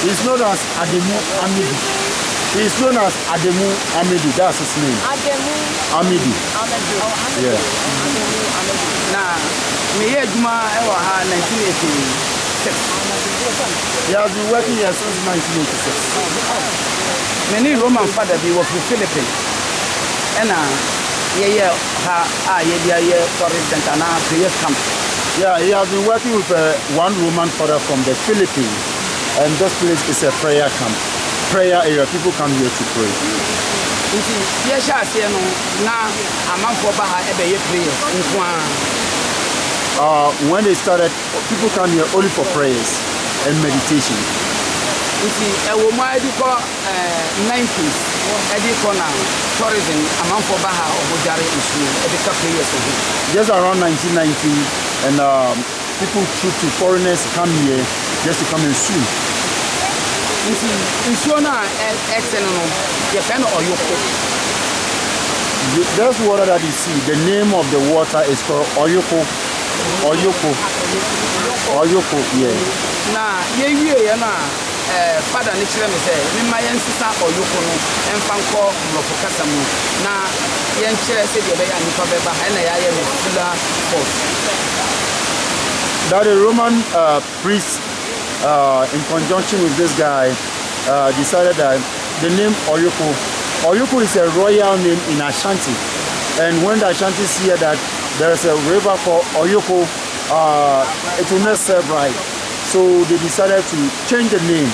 He's known as Ademu Amidi. He's known as Ademu Amidi. That's his name. Ademu Amidi. Yeah. Now, me here Juma 1986. He has been working here since 1986. Many Roman father be work with Philippines. And tourist center now prayers camp. Yeah, he has been working with one Roman father from the Philippines, and this place is a prayer camp, prayer area. People come here to pray. When they started, people come here only for prayers and meditation. Tourism just around 1990, and people troop to foreigners come here just to come and swim. There's water that you see. The name of the water is called Oyoko. Oyoko. Oyoko, yeah. Father Nichelle me say, me my ancestor Oyoko no emfanko mlofokasa mu na yenchire se de be ya nipa beba na ya ye me fulla force. That a Roman priest in conjunction with this guy decided that the name Oyoko is a royal name in Ashanti, and when the Ashantis hear that there's a river called Oyoko, it will not serve right. So they decided to change the name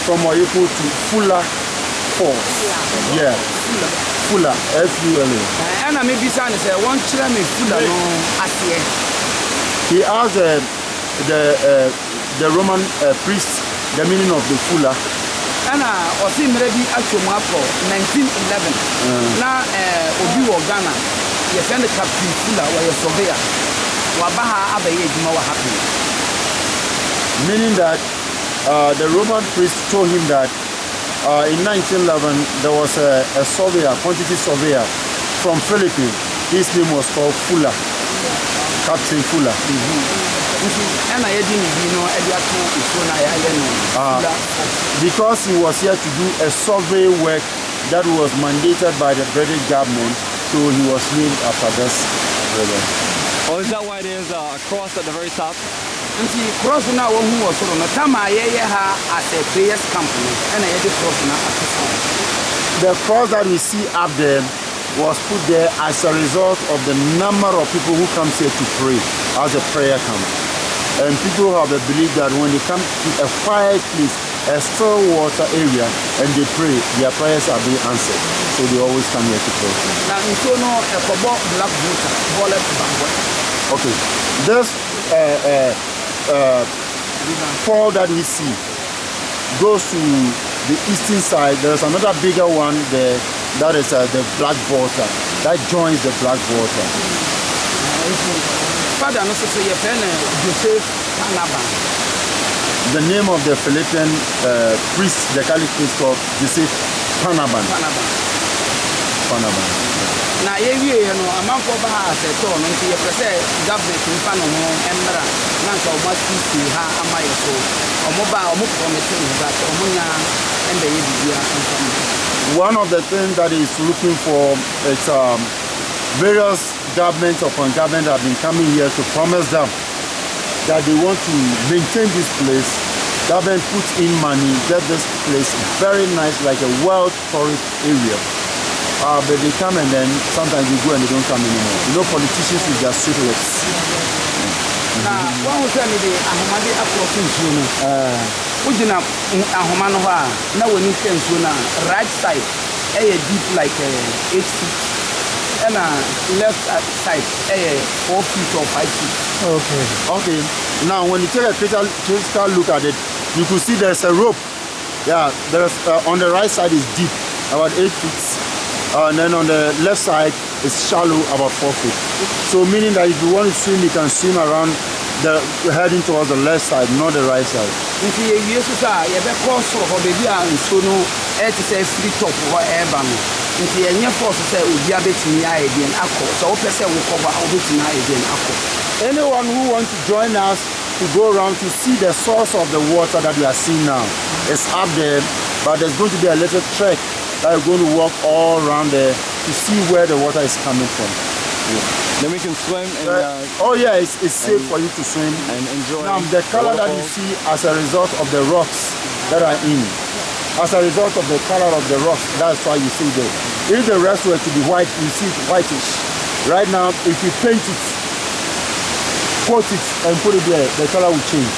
from Oyoko to Fulla Falls. Yeah, Fulla, F-U-L-A. And I may be saying, one children me Fulla no Asie. He asked the Roman priest the meaning of the Fulla. And I was in ready actually 1911. Now, Obi Ghana, you send the Captain Fulla where you're surveyor. Wabaha Abaye Juma happy. Meaning that the Roman priest told him that in 1911 there was a surveyor, quantity surveyor from Philippines. His name was called Fulla, Captain Fulla. Because he was here to do a survey work that was mandated by the British government, so he was named after this river. Oh, is that why there's a cross at the very top? Cross now who was on the time I at a prayers company and I had the cross now. The cross that we see up there was put there as a result of the number of people who come here to pray as a prayer camp. And people have a belief that when they come to a quiet place, a still water area, and they pray, their prayers are being answered. So they always come here to pray. Now, you know, a black water, okay, this fall that we see goes to the eastern side. There's another bigger one there, that is the Black Water, that joins the Black Water. Father, no, so your friend Joseph Panaban. The name of the Philippine priest, the Catholic priest called Joseph Panaban. Now, you know, a month over has a tone until you present government in Panama and Mara, Nanka, what you see, how am I so? Or mobile, or committee that Omunia and the India. One of the things that is looking for is various governments upon government have been coming here to promise them that they want to maintain this place. Government puts in money, get this place very nice, like a world tourist area. But they come and then sometimes they go and they don't come anymore. You know, politicians with their sweet lips. Now, one will tell me the Ahmadi Afro-Latinos. Would you know Ahomanoa? Now, when you came to right side, a deep like 8 feet, and left side, 4 feet or 5 feet. Okay. Now, when you take a critical look at it, you can see there's a rope. Yeah, there's on the right side is deep, about 8 feet. And then on the left side is shallow, about 4 feet. So meaning that if you want to swim, you can swim around heading towards the left side, not the right side. If you use a cross for baby and so no, it's a free top or airban. If you are forced to say, we are betting the idea and aqua, so person will cover our betting idea and aqua. Anyone who wants to join us to go around to see the source of the water that we are seeing now, is up there, but there's going to be a little trek that you're going to walk all around there to see where the water is coming from. Then we can swim and oh yeah, it's safe for you to swim and enjoy. Now the color that you see as a result of the rocks that are in, as a result of the color of the rocks, that's why you see there. If the rest were to be white, you see it whitish. Right now, if you paint it, coat it and put it there, the color will change.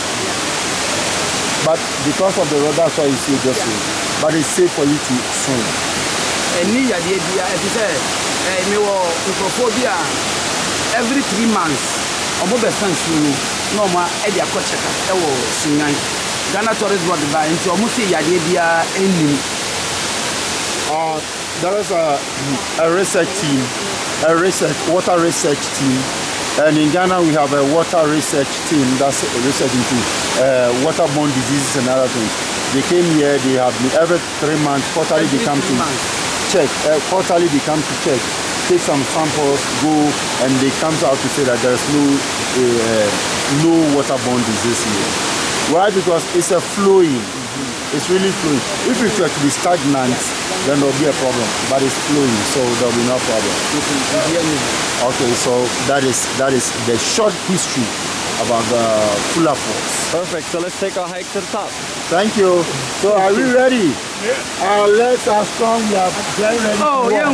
But because of the rock, that's why you see it this way. But it's safe for you to swim. Every 3 months, almost the fence no more Edia Kocheka, Sinai. Ghana Tourist Board by into almost a Yadia ending. There is a research team, water research team. And in Ghana, we have a water research team that's research into waterborne diseases and other things. They came here, they have been every 3 months, quarterly they come to check, take some samples, go, and they come out to say that there's no waterborne disease here. Why? Because it's a flowing. It's really flowing. If it were to be stagnant, then there'll be a problem. But it's flowing, so there'll be no problem. Okay, so that is the short history about the Fuller Falls. Perfect. So let's take our hike to the top. Thank you. So are we ready? Yeah. Our legs are strong. We are very ready. Oh, yeah,